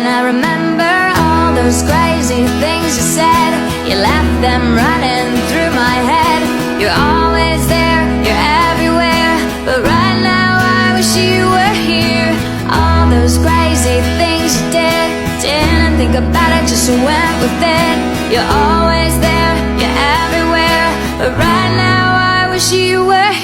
And I remember all those crazy things you said. You left them running through my head. You're always there, you're everywhere, but right now I wish you were here. All those crazy things you did, didn't think about it, just went with it. You're always there, you're everywhere, but right now I wish you were here.